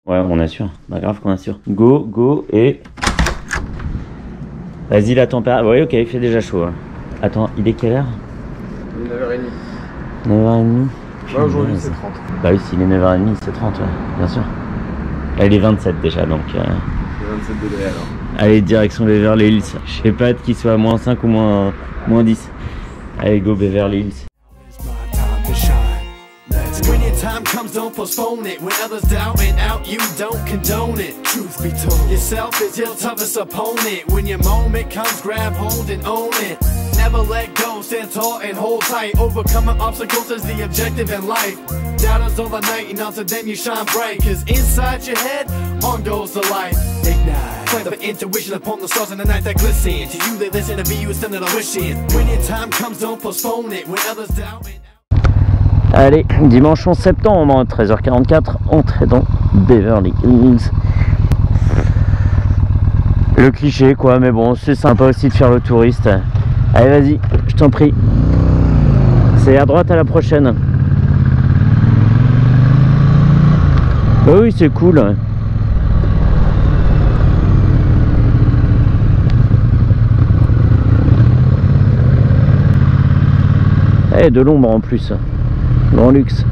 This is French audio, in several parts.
Ouais, on assure. Bah grave qu'on assure. Go, go et... Vas-y, la température... Ouais, ok, il fait déjà chaud. Hein. Attends, il est quelle heure? Il est 9h30. 9h30. Bah aujourd'hui c'est 30. Bah oui, s'il est 9h30, c'est 30, ouais, bien sûr. Là, il est 27 déjà, donc... Il est 27 degrés alors. Allez, direction Beverly Hills. Je sais pas qu'il soit à moins 5 ou moins 10. Allez, go Beverly Hills. When your time comes, don't postpone it. When others doubting out, you don't condone it. Truth be told, yourself is your toughest opponent. When your moment comes, grab hold and own it. Never let go, stand tall and hold tight. Overcoming obstacles is the objective in life. Doubters overnight, and until then you shine bright. Cause inside your head, on goes the light. Ignite. Play the intuition upon the stars in the night that glisten. To you they listen, to be you stand at a wishing. When your time comes, don't postpone it. When others doubting. Allez, dimanche 11 septembre, 13h44, entrée dans Beverly Hills. Le cliché quoi, mais bon, c'est sympa aussi de faire le touriste. Allez, vas-y, je t'en prie. C'est à droite à la prochaine. Bah oui, c'est cool. Et de l'ombre en plus. Grand luxe.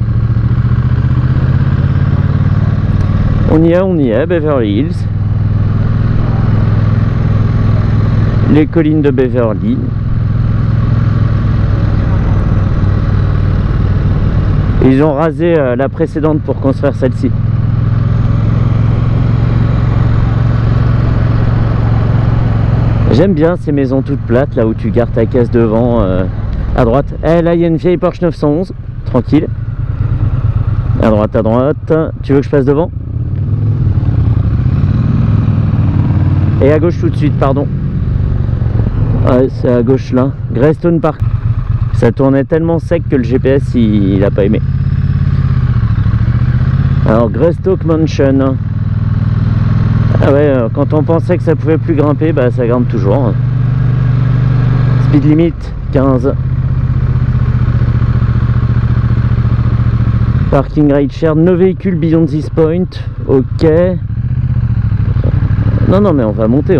On y est, Beverly Hills. Les collines de Beverly. Ils ont rasé la précédente pour construire celle-ci. J'aime bien ces maisons toutes plates, là où tu gardes ta caisse devant, à droite. Eh, là, il y a une vieille Porsche 911. Tranquille. À droite, à droite. Tu veux que je passe devant? Et à gauche tout de suite, pardon. Ouais, c'est à gauche là. Greystone Park. Ça tournait tellement sec que le GPS il a pas aimé. Alors Greystoke Mansion. Ah ouais, quand on pensait que ça pouvait plus grimper, bah ça grimpe toujours. Speed limit 15. Parking ride share, no véhicules beyond this point. Ok. Non, mais on va monter,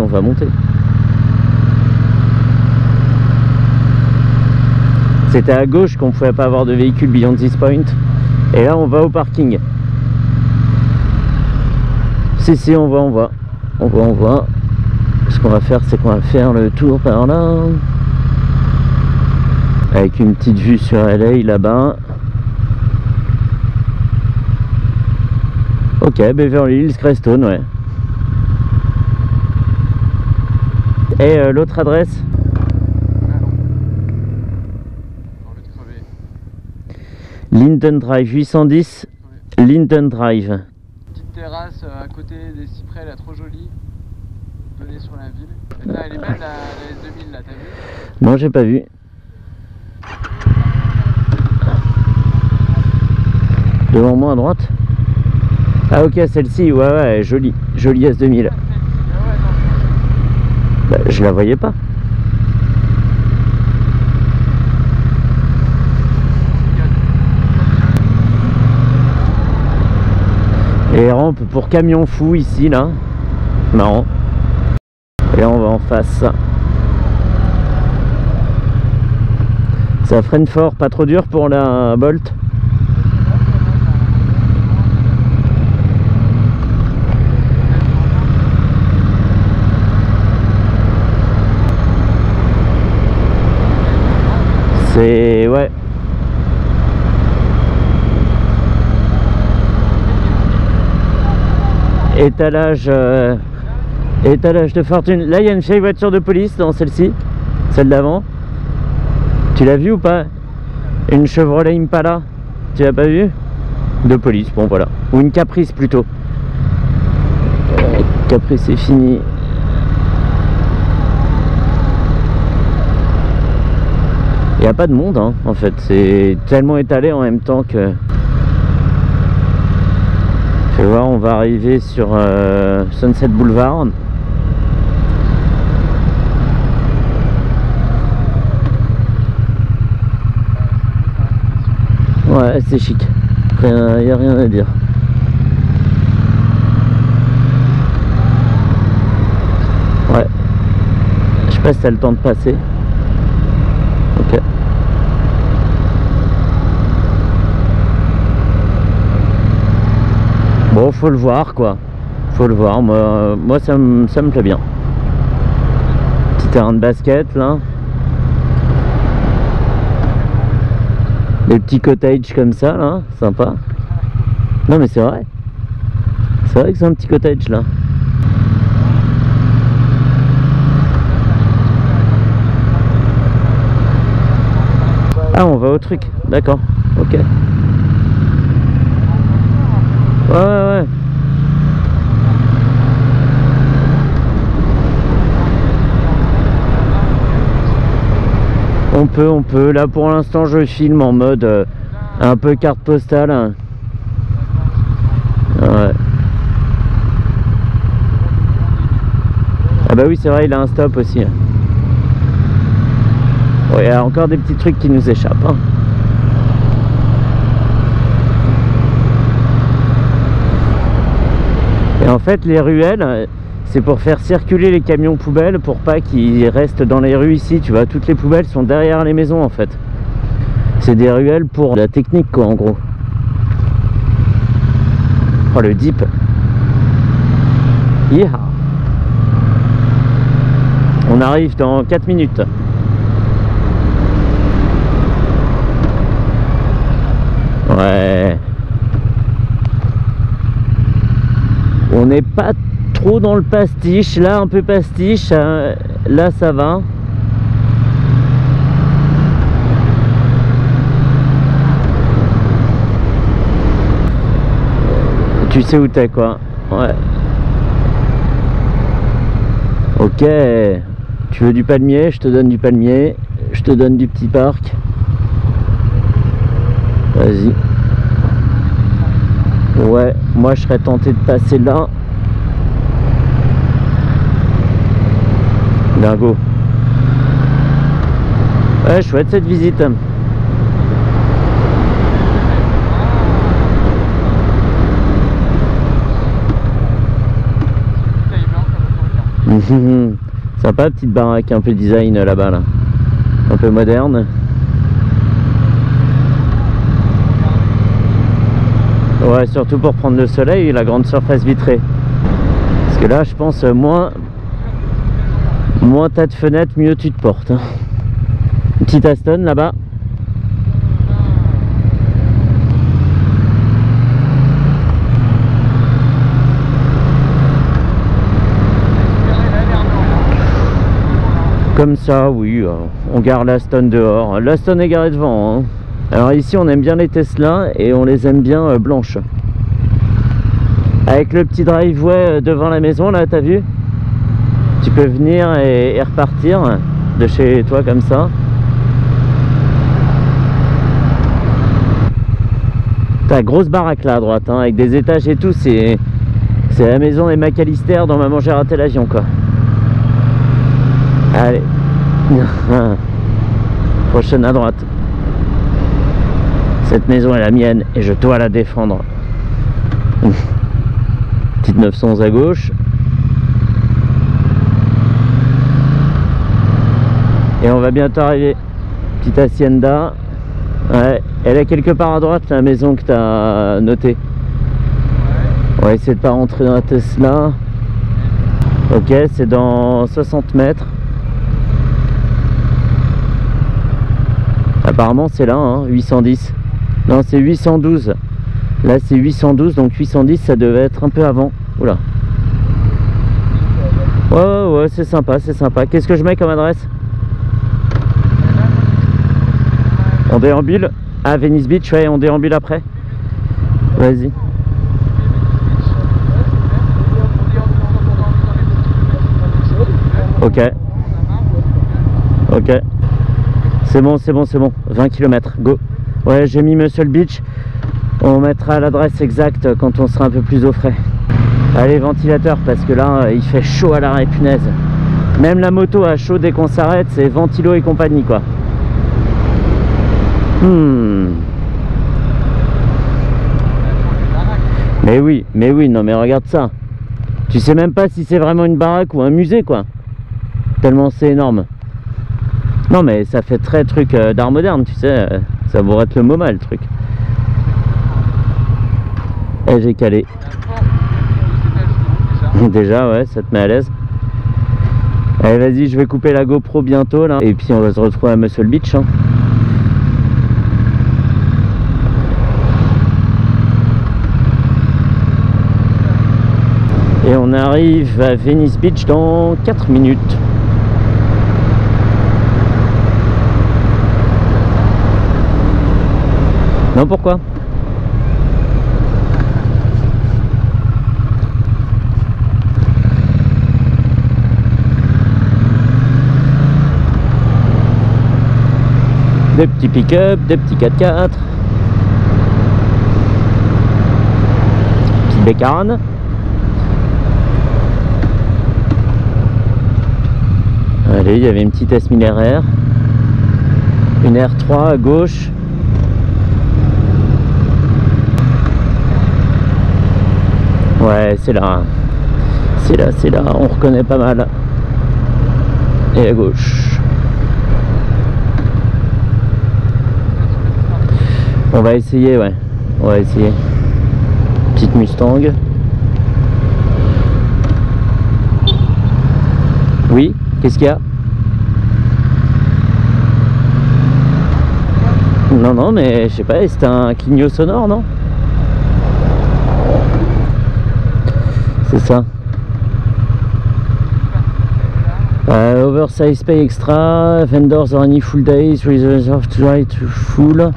C'était à gauche qu'on pouvait pas avoir de véhicules beyond this point. Et là, on va au parking. Si, on voit. Ce qu'on va faire, c'est qu'on va faire le tour par là. Avec une petite vue sur LA là-bas. Ok, Beverly Hills, Greystone, ouais. Et l'autre adresse? Linden Drive, 810 Linden Drive. Petite terrasse à côté des cyprès, là, trop jolie. Donnée sur la ville. Et là, elle est belle, la S2000, là, t'as vu? Non, j'ai pas vu. Devant moi à droite? Ah ok, celle-ci, ouais, jolie S2000. Bah, je la voyais pas. Et rampe pour camion fou ici, là. Marrant. Et là, on va en face. Ça freine fort, pas trop dur pour la Bolt. C'est... ouais. Étalage de fortune. Là, il y a une vieille voiture de police dans celle-ci. Celle d'avant. Tu l'as vu ou pas? Une Chevrolet Impala. Tu l'as pas vu? De police, bon voilà. Ou une Caprice plutôt. Caprice, c'est fini. Il n'y a pas de monde hein, en fait, c'est tellement étalé en même temps que... Je vais voir, on va arriver sur Sunset Boulevard. Ouais, c'est chic, il n'y a rien à dire. pas si t'as le temps de passer. Ok. Bon, faut le voir quoi. Faut le voir. Moi ça me plaît bien. Petit terrain de basket là. Des petits cottages comme ça là, sympa. Non mais c'est vrai. C'est vrai que c'est un petit cottage là. Ah, on va au truc, d'accord, ok. Ouais. On peut. Là pour l'instant je filme en mode un peu carte postale. Ouais. Ah bah oui c'est vrai, il a un stop aussi. Ouais, il y a encore des petits trucs qui nous échappent. Hein. Et en fait les ruelles, c'est pour faire circuler les camions poubelles pour pas qu'ils restent dans les rues ici. Tu vois, toutes les poubelles sont derrière les maisons en fait. C'est des ruelles pour la technique quoi en gros. Oh le Deep. Yeah. On arrive dans 4 minutes. Ouais. On n'est pas trop dans le pastiche. Là un peu pastiche. Là ça va. Tu sais où t'es quoi. Ouais. Ok. Tu veux du palmier, je te donne du palmier. Je te donne du petit parc. Vas-y. Ouais, moi je serais tenté de passer là. Dingo. Ouais, chouette cette visite. Sympa, petite baraque un peu design là-bas là. Un peu moderne. Ouais, surtout pour prendre le soleil et la grande surface vitrée. Parce que là je pense moins t'as de fenêtres, mieux tu te portes. Une petite Aston là-bas. Comme ça, oui, on gare l'Aston dehors. L'Aston est garé devant. Hein. Alors ici, on aime bien les Tesla et on les aime bien blanches. Avec le petit driveway devant la maison, là, t'as vu? Tu peux venir et repartir de chez toi comme ça. T'as grosse baraque là à droite, hein, avec des étages et tout. C'est la maison des McAllister dans Maman j'ai raté l'avion, quoi. Allez. Prochaine à droite. Cette maison est la mienne et je dois la défendre. Petite 911 à gauche. Et on va bientôt arriver. Petite hacienda. Ouais, elle est quelque part à droite, la maison que tu as notée. On va essayer de pas rentrer dans la Tesla. Ok, c'est dans 60 mètres. Apparemment c'est là, hein, 810. Non, c'est 812. Là c'est 812, donc 810 ça devait être un peu avant. Oula. Ouais, c'est sympa, c'est sympa. Qu'est-ce que je mets comme adresse? On déambule à Venice Beach, ouais, on déambule après. Vas-y. Ok. Ok. C'est bon, c'est bon, c'est bon. 20 km, go. Ouais, j'ai mis Muscle Beach. On mettra l'adresse exacte quand on sera un peu plus au frais. Allez, ventilateur, parce que là, il fait chaud à l'arrêt, punaise. Même la moto a chaud dès qu'on s'arrête, c'est ventilo et compagnie, quoi. Mais oui, non mais regarde ça. Tu sais même pas si c'est vraiment une baraque ou un musée, quoi. Tellement c'est énorme. Non mais ça fait très truc d'art moderne, tu sais. Ça pourrait être le MoMA le truc. Et j'ai calé. Déjà ouais, ça te met à l'aise. Allez vas-y, je vais couper la GoPro bientôt là. Et puis on va se retrouver à Muscle Beach hein. Et on arrive à Venice Beach dans 4 minutes. Non, pourquoi? Des petits pick-up, des petits 4x4. Petite bécane. Allez, il y avait une petite S1000 RR. Une R3 à gauche. Ouais, c'est là. C'est là, on reconnaît pas mal. Et à gauche. On va essayer, ouais. On va essayer. Petite Mustang. Oui, qu'est-ce qu'il y a? Non, mais je sais pas, c'est un clignot sonore, non? C'est ça. Oversize pay extra, vendors are any full days, reserved to ride to full.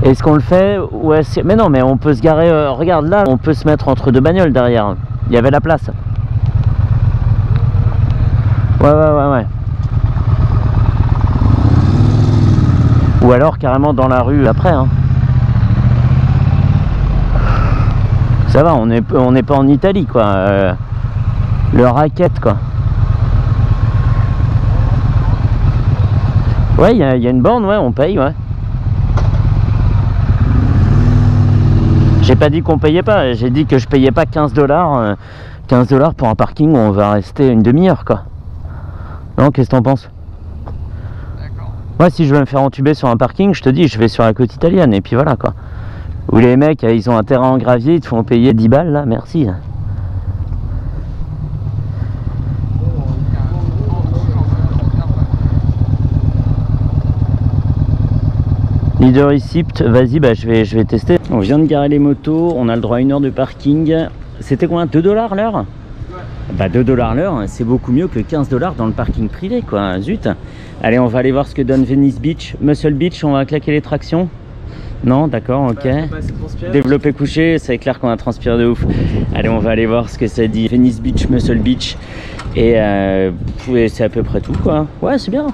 Est-ce qu'on le fait? Ouais, mais non, mais on peut se garer, regarde là, on peut se mettre entre deux bagnoles derrière. Il y avait la place. Ouais. Ou alors carrément dans la rue après hein. Ça va, on n'est pas en Italie quoi. Le racket quoi. Ouais, il y a une borne, ouais, on paye, ouais. J'ai pas dit qu'on payait pas, j'ai dit que je payais pas 15 $. 15 $ pour un parking où on va rester une demi-heure quoi. Non, qu'est-ce que t'en penses? D'accord. Moi, si je veux me faire entuber sur un parking, je te dis, je vais sur la côte italienne et puis voilà quoi. Où les mecs, ils ont un terrain en gravier, ils te font payer 10 balles là, merci. Leader receipt, vas-y, bah je vais tester. On vient de garer les motos, on a le droit à 1 heure de parking. C'était combien? 2 $ l'heure? Ouais. Bah 2 $ l'heure, c'est beaucoup mieux que 15 $ dans le parking privé quoi, zut. Allez, on va aller voir ce que donne Venice Beach. Muscle Beach, on va claquer les tractions? Non, d'accord, ok. Développé couché, c'est clair qu'on a transpiré de ouf. Allez, on va aller voir ce que ça dit. Venice Beach, Muscle Beach. Et c'est à peu près tout quoi. Ouais, c'est bien.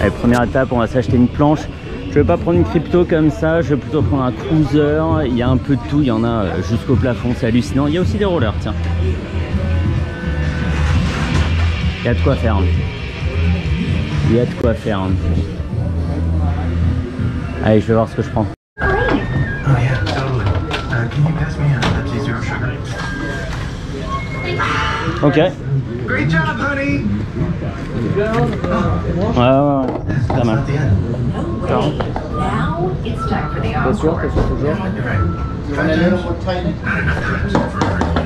Allez, première étape, on va s'acheter une planche. Je vais pas prendre une crypto comme ça, je vais plutôt prendre un cruiser. Il y a un peu de tout, il y en a jusqu'au plafond, c'est hallucinant. Il y a aussi des rollers, tiens. Il y a de quoi faire. Il y a de quoi faire. Allez, je vais voir ce que je prends. Ok. Great job, honey. Ouais, pas mal. T'es sûr toujours?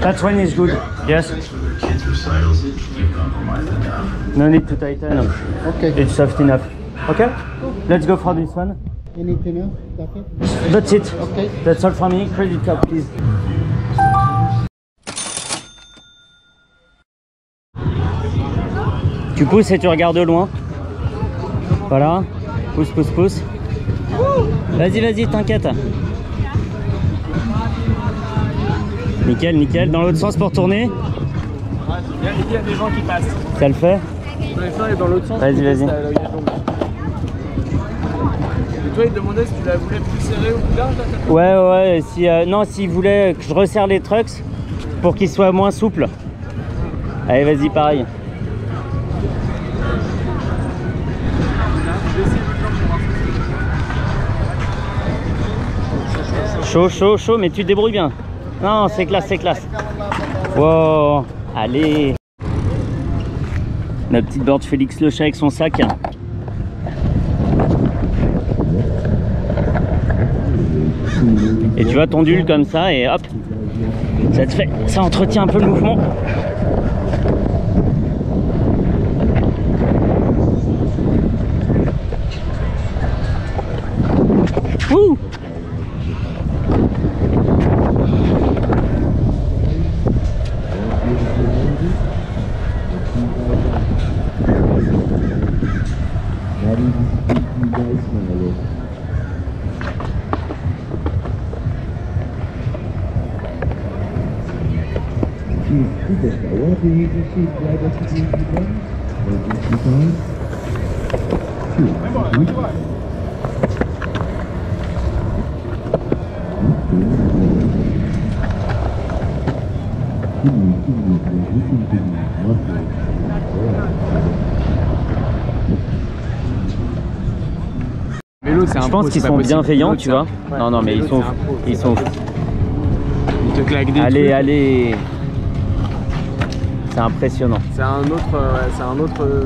That one is good. Yes. No need to tighten. Okay. It's soft enough. Okay. Let's go for this one. Anything else? That's That's it? it. Okay. That's all for me. Credit card, please. Tu pousses et tu regardes de loin. Voilà. Pousse, pousse, pousse. Vas-y, vas-y, t'inquiète. Nickel, nickel. Dans l'autre sens pour tourner. Ouais, il y a des gens qui passent. Ça le fait? Je vais faire dans l'autre sens. Vas-y, vas-y. Et toi, il te demandait si tu la voulais plus serrée ou plus large là, Ouais, ouais. Si, non, s'il voulait que je resserre les trucks pour qu'ils soient moins souples. Allez, vas-y, pareil. Chaud, chaud, chaud, mais tu te débrouilles bien. Non, c'est classe, c'est classe. Wow, allez. La petite board Félix Le Chat avec son sac. Et tu vois, t'ondules comme ça et hop, ça te fait, ça entretient un peu le mouvement. Ouh. Je pense qu'ils sont bienveillants, tu vois. Non, non, mais ils sont Ils te claquent des allez, trucs. allez. C'est impressionnant. C'est un autre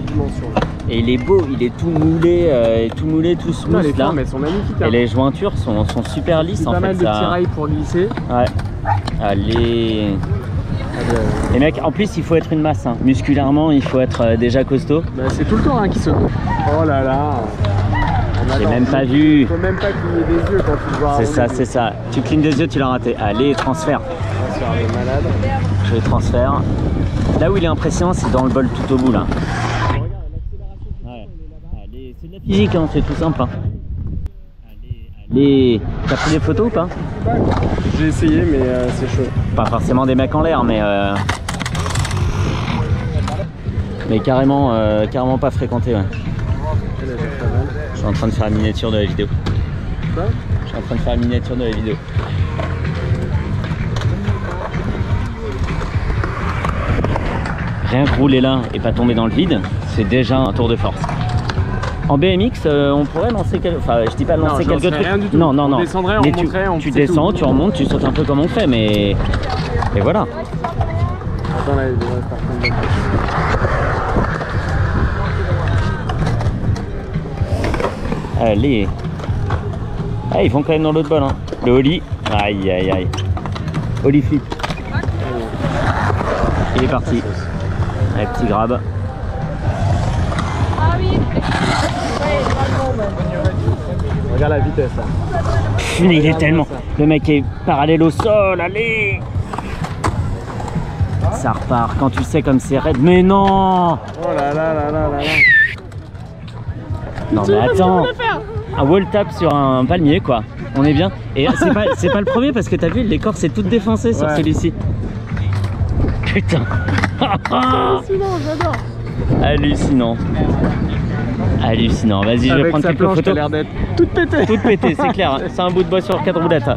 dimension là. Et il est beau, il est tout moulé, tout smooth Les là. formes elles sont magnifiques. Hein. Et les jointures sont super lisses en pas fait. mal de petits rails pour glisser. Ouais. Allez. Les mecs, en plus il faut être une masse. Hein. Musculairement, il faut être déjà costaud. Bah, c'est tout le temps hein, qui se. Oh là là. J'ai même pas vu. Il faut même pas cligner des yeux quand tu le vois. C'est ça, c'est ça. Tu clignes des yeux, tu l'as raté. Allez, transfert. Transfert de malade. Je transfère. Là où il est impressionnant, c'est dans le bol tout au bout là. Ouais. Allez, c'est de la physique, hein, c'est tout simple. Hein. Allez. T'as pris des photos ou pas? J'ai essayé, mais c'est chaud. Pas forcément des mecs en l'air, mais carrément, carrément pas fréquenté. Ouais. Je suis en train de faire la miniature de la vidéo. Quoi? Je suis en train de faire la miniature de la vidéo. Rien que rouler là et pas tomber dans le vide, c'est déjà un tour de force. En BMX, on pourrait lancer quelques... Enfin, je dis pas lancer quelques trucs. Rien du tout. Non, non, non. On descendrait, on mais monterait, on tu poussait descends, tout. tu remontes, tu sautes un peu comme on fait, mais... Et voilà. Attends, là, il devrait se faire Allez. Ah, ils vont quand même dans l'autre bol. Hein. Le ollie. Aïe, aïe, aïe. Ollie flip. Il est parti. Allez, petit grab. Regarde la vitesse là. Mais il est tellement... Le mec est parallèle au sol, allez. Ça repart quand tu sais comme c'est raide. Mais non. Oh là là là là là là. Non mais attends. Un wall tap sur un palmier quoi. On est bien. Et c'est pas le premier parce que t'as vu l'écorce est toute défoncée sur celui-ci. Putain. Hallucinant, j'adore. Hallucinant. Hallucinant. Vas-y, je vais prendre quelques photos. Elle a l'air d'être toute pétée. Toute pétée, c'est clair. C'est un bout de bois sur 4 roulettes.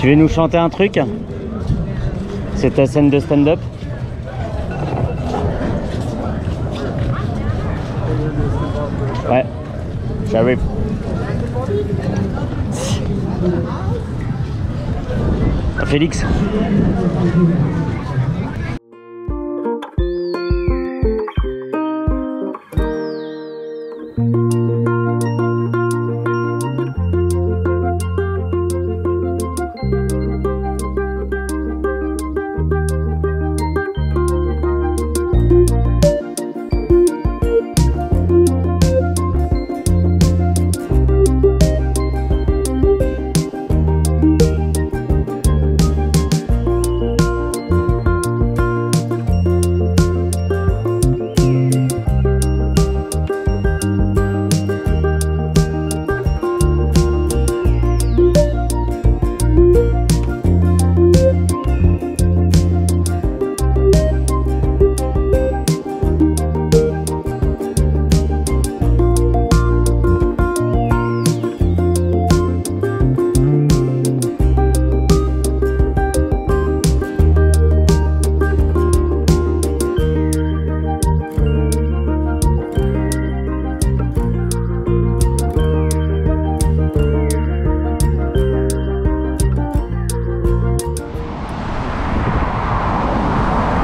Tu veux nous chanter un truc? C'est ta scène de stand-up? Ouais, j'arrive. Félix.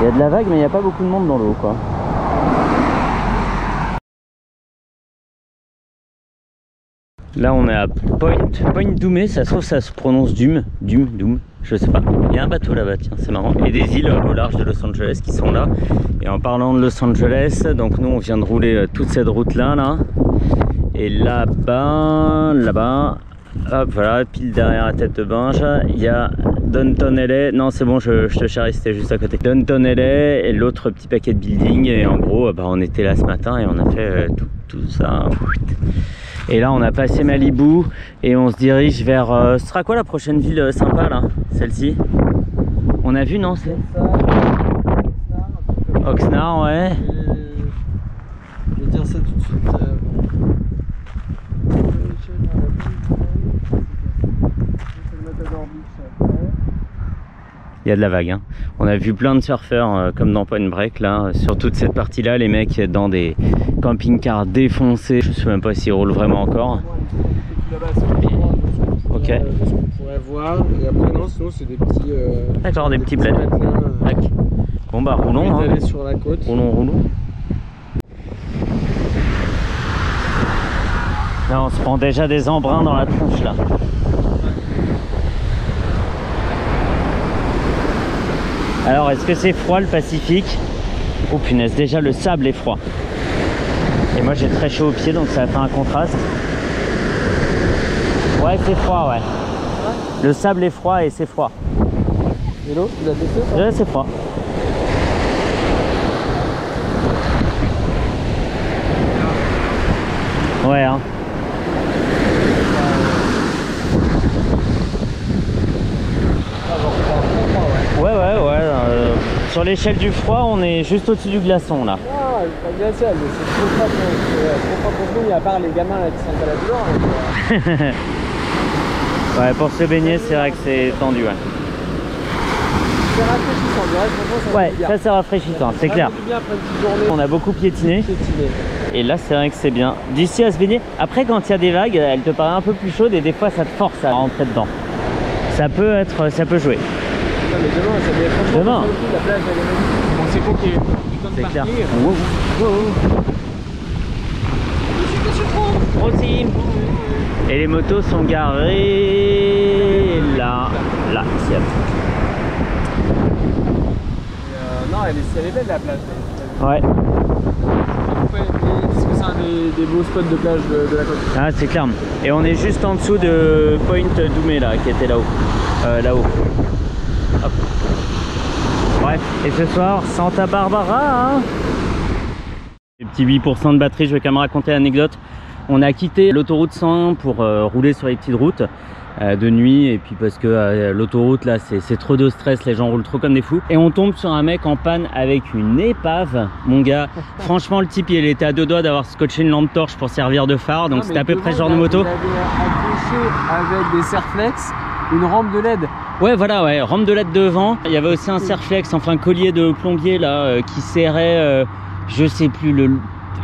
Il y a de la vague, mais il n'y a pas beaucoup de monde dans l'eau, quoi. Là, on est à Point Doumé, ça se trouve, ça se prononce Doom, je sais pas. Il y a un bateau là-bas, tiens, c'est marrant. Et des îles au large de Los Angeles qui sont là. Et en parlant de Los Angeles, donc nous, on vient de rouler toute cette route-là, là. Et là-bas, hop, voilà, pile derrière la tête de Binge, il y a Downtown LA. Non, c'est bon, je te charrie, c'était juste à côté. Downtown LA et l'autre petit paquet de building. Et en gros, bah, on était là ce matin et on a fait tout ça. Et là, on a passé Malibu et on se dirige vers... ce sera quoi la prochaine ville sympa, là? Celle-ci? On a vu, non? C'est Oxnard, ouais. Je vais dire ça tout de suite. Il y a de la vague, hein. On a vu plein de surfeurs comme dans Point Break là, sur toute cette partie là, les mecs dans des camping-cars défoncés. Je sais même pas s'ils roulent vraiment encore. Ok. On pourrait voir, et après non, sinon c'est des petits... D'accord, des petits bleds. Bon bah roulons, hein. Sur la côte. Roulons. Là on se prend déjà des embruns dans la tronche là. Alors, est-ce que c'est froid le Pacifique? Oh punaise, déjà le sable est froid. Et moi j'ai très chaud aux pieds, donc ça va faire un contraste. Ouais, c'est froid, ouais. Le sable est froid et c'est froid. Et l'eau, tu l'as testé? Ouais, c'est froid. Ouais, hein. Ouais. Sur l'échelle du froid, on est juste au-dessus du glaçon là. Ah, pas glacial, mais c'est trop froid pour nous, à part les gamins là qui sont pas là dehors. Ouais, pour se baigner, c'est vrai que c'est tendu, ouais. C'est rafraîchissant, du reste, franchement, ouais, ça c'est rafraîchissant, c'est clair. Bien après une petite journée. On a beaucoup piétiné. Et là, c'est vrai que c'est bien. D'ici à se baigner. Après, quand il y a des vagues, elle te paraît un peu plus chaude et des fois, ça te force à rentrer dedans. Ça peut jouer. Non, mais demain, ça va être demain. La plage, elle est magnifique. Bon, c'est con qu'il y ait putain de C'est clair. Aussi. Et les motos sont garées là, ici. Non, elle est belle la plage. Ouais. Est-ce que c'est un des beaux spots de plage de la côte? Ah, c'est clair. Et on est juste en dessous de Point Doumé là, qui était là-haut. Hop. Bref, et ce soir, Santa Barbara. Hein, les petits 8% de batterie, je vais quand même raconter l'anecdote. On a quitté l'autoroute 101 pour rouler sur les petites routes de nuit, et puis parce que l'autoroute là c'est trop de stress, les gens roulent trop comme des fous, et on tombe sur un mec en panne avec une épave, mon gars. Franchement, le type il était à deux doigts d'avoir scotché une lampe torche pour servir de phare, donc c'était à peu près ce genre de moto. Il avait accroché avec des serflex Une rampe de LED. Ouais, voilà, ouais, rampe de LED devant. Il y avait aussi un serflex, enfin un collier de plombier là qui serrait, je sais plus,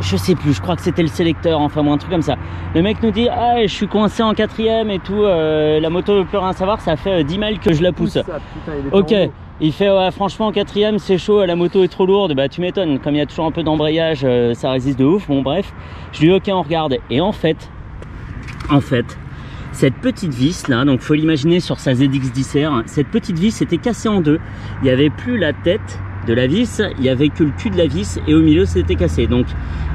je crois que c'était le sélecteur, enfin bon, un truc comme ça. Le mec nous dit, ah, je suis coincé en 4ème et tout, la moto veut plus rien savoir, ça fait 10 miles que je la pousse. Ok, il fait, ouais, franchement en 4ème c'est chaud, la moto est trop lourde, bah tu m'étonnes, comme il y a toujours un peu d'embrayage, ça résiste de ouf, bon bref. Je lui dis, ok, on regarde. Et en fait, cette petite vis là, donc faut l'imaginer sur sa ZX10R, cette petite vis était cassée en deux. Il n'y avait plus la tête de la vis, il n'y avait que le cul de la vis et au milieu c'était cassé. Donc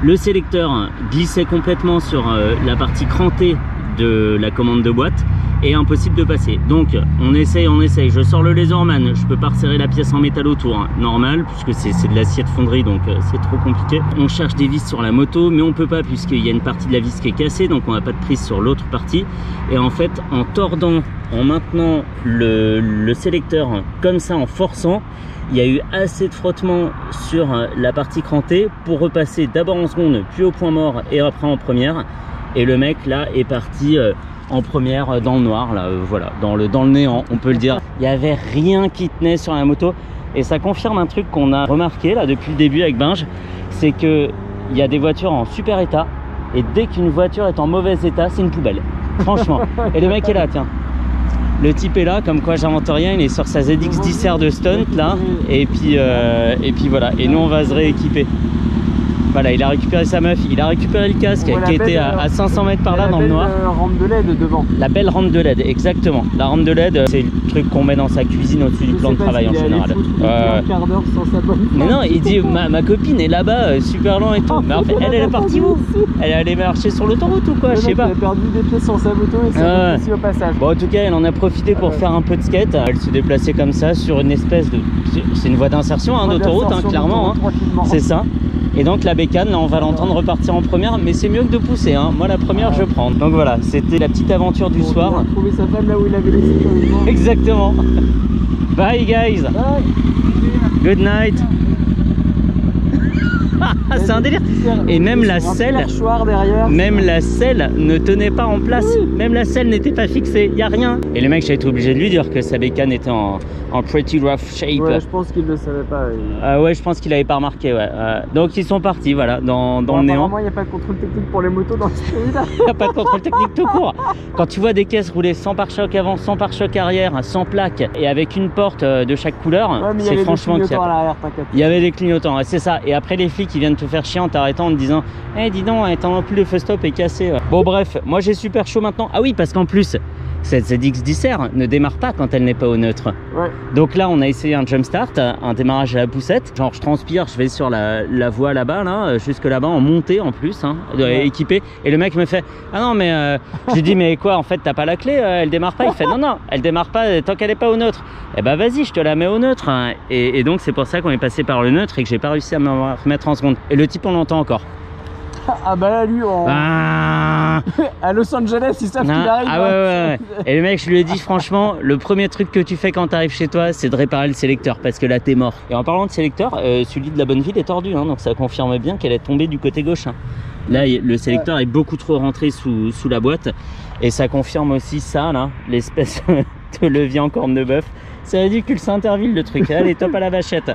le sélecteur glissait complètement sur la partie crantée de la commande de boîte et impossible de passer. Donc on essaye, je sors le laserman, je peux pas resserrer la pièce en métal autour, hein, normal, puisque c'est de l'acier de fonderie, donc c'est trop compliqué. On cherche des vis sur la moto, mais on peut pas puisqu'il y a une partie de la vis qui est cassée, donc on n'a pas de prise sur l'autre partie. Et en fait, en tordant, en maintenant le sélecteur comme ça, en forçant, il y a eu assez de frottement sur la partie crantée pour repasser d'abord en seconde, puis au point mort et après en première. Et le mec là est parti en première dans le noir, là, voilà, dans le néant, on peut le dire. Il n'y avait rien qui tenait sur la moto. Et ça confirme un truc qu'on a remarqué là depuis le début avec Binge, c'est que il y a des voitures en super état. Et dès qu'une voiture est en mauvais état, c'est une poubelle. Franchement. Et le mec est là, tiens. Le type est là, comme quoi j'invente rien, il est sur sa ZX10R de stunt là, et puis voilà, et nous on va se rééquiper. Voilà, il a récupéré sa meuf, il a récupéré le casque qui était à 500 mètres par là dans le noir. La rampe de LED devant. La belle rampe de LED, exactement. La rampe de LED, c'est le truc qu'on met dans sa cuisine au-dessus du plan de travail en général. Un quart d'heure sans sa bonne. Mais non, il dit ma copine est là-bas, super lent et tout. Mais en fait, elle est partie où? Elle est allée marcher sur l'autoroute ou quoi? Je sais pas. Elle a perdu des pieds sur sa moto et c'est aussi au passage. Bon, en tout cas, elle en a profité pour faire un peu de skate. Elle se déplaçait comme ça sur une espèce de. C'est une voie d'insertion hein, d'autoroute, hein, clairement. Hein. C'est ça. Et donc la bécane, là on va l'entendre repartir en première, mais c'est mieux que de pousser, hein. Moi la première je prends. Donc voilà, c'était la petite aventure du soir. Il a trouvé sa femme là où il avait laissé. Exactement. Bye guys. Bye. Good night. C'est un délire. Et même la selle, même la selle ne tenait pas en place. Oui. Même la selle n'était pas fixée. Il y a rien. Et le mec, j'ai été obligé de lui dire que sa bécane était en pretty rough shape. Ouais, je pense qu'il ne le savait pas. Ouais, je pense qu'il avait pas remarqué. Ouais. Donc ils sont partis, voilà, dans le néant. Apparemment, il n'y a pas de contrôle technique pour les motos dans ce pays-là. Il n'y a pas de contrôle technique tout court. Quand tu vois des caisses rouler sans pare-choc avant, sans pare-choc arrière, sans plaque et avec une porte de chaque couleur, c'est franchement qu'il y a. Il y avait des clignotants, c'est ça. Et après les flics qui viennent te faire chier en t'arrêtant en te disant dis donc, t'en as plus, le feu stop est cassé. Bon bref, moi j'ai super chaud maintenant. Ah oui, parce qu'en plus cette ZX10R ne démarre pas quand elle n'est pas au neutre. Ouais. Donc là on a essayé un jump start, un démarrage à la poussette. Genre je transpire, je vais sur la voie là-bas, là, jusque là-bas en montée en plus, hein, équipé. Et le mec me fait ah non mais je lui dis mais quoi en fait t'as pas la clé, elle démarre pas. Il fait non elle démarre pas tant qu'elle est pas au neutre. Eh ben vas-y je te la mets au neutre. Hein. Et donc c'est pour ça qu'on est passé par le neutre et que j'ai pas réussi à me remettre en seconde. Et le type on l'entend encore. Ah bah là lui à Los Angeles ils savent qu'il arrive. Ah ouais. Et le mec je lui ai dit franchement le premier truc que tu fais quand tu arrives chez toi c'est de réparer le sélecteur parce que là t'es mort. Et en parlant de sélecteur, celui de la Bonneville est tordu hein, donc ça confirme bien qu'elle est tombée du côté gauche. Hein. Là le sélecteur est beaucoup trop rentré sous la boîte et ça confirme aussi ça là, l'espèce de levier en corne de bœuf. C'est ridicule, c'est Interville le truc. Allez top à la vachette.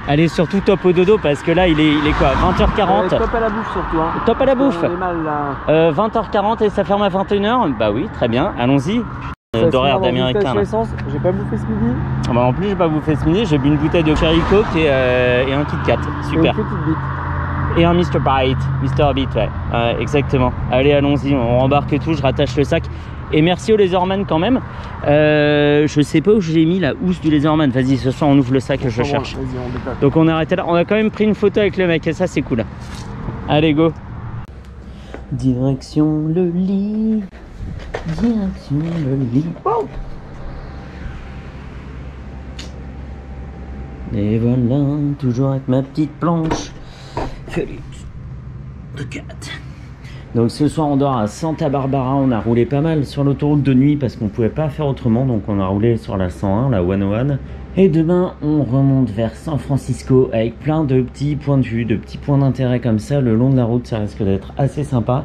Allez surtout top au dodo parce que là il est quoi 20h40. Top à la bouffe surtout hein. Top à la bouffe. Mal, là. 20h40 et ça ferme à 21h. Bah oui très bien, allons-y. D'horaire d'américain. J'ai pas bouffé ce midi. Ah bah en plus j'ai pas bouffé ce midi, j'ai bu une bouteille de Cherry Coke et un Kit Kat. Super. Et un Mr. Beat, ouais. Exactement. Allez allons-y, on rembarque tout, je rattache le sac. Et merci au Laserman quand même. Je sais pas où j'ai mis la housse du Laserman. Vas-y, ce soir on ouvre le sac que je cherche. Donc on a arrêté là. On a quand même pris une photo avec le mec et ça c'est cool. Allez go. Direction le lit. Direction le lit. Oh et voilà, toujours avec ma petite planche. Philips de 4. Donc ce soir on dort à Santa Barbara, on a roulé pas mal sur l'autoroute de nuit parce qu'on pouvait pas faire autrement, donc on a roulé sur la 101, la 101. Et demain on remonte vers San Francisco avec plein de petits points de vue, de petits points d'intérêt comme ça le long de la route, ça risque d'être assez sympa.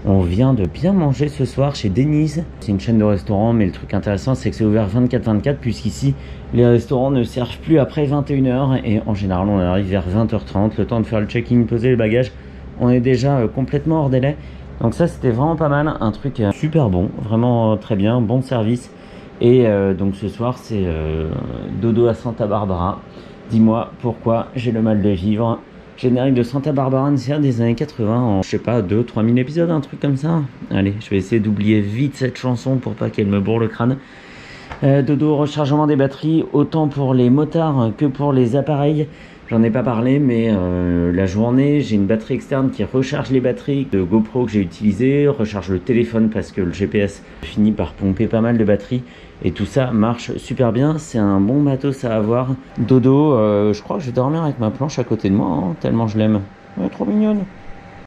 On vient de bien manger ce soir chez Denise. C'est une chaîne de restaurants, mais le truc intéressant, c'est que c'est ouvert 24/24, puisqu'ici, les restaurants ne servent plus après 21h. Et en général, on arrive vers 20h30, le temps de faire le check-in, poser les bagages. On est déjà complètement hors délai. Donc ça, c'était vraiment pas mal. Un truc super bon, vraiment très bien, bon service. Et donc ce soir, c'est dodo à Santa Barbara. Dis-moi pourquoi j'ai le mal de vivre. Générique de Santa Barbara, une série des années 80 en, je sais pas, 2-3 000 épisodes, un truc comme ça. Allez, je vais essayer d'oublier vite cette chanson pour pas qu'elle me bourre le crâne. Dodo, rechargement des batteries, autant pour les motards que pour les appareils. J'en ai pas parlé, mais la journée, j'ai une batterie externe qui recharge les batteries de GoPro que j'ai utilisé, recharge le téléphone parce que le GPS finit par pomper pas mal de batteries. Et tout ça marche super bien, c'est un bon matos à avoir. Dodo, je crois que je vais dormir avec ma planche à côté de moi, hein, tellement je l'aime. Elle est trop mignonne.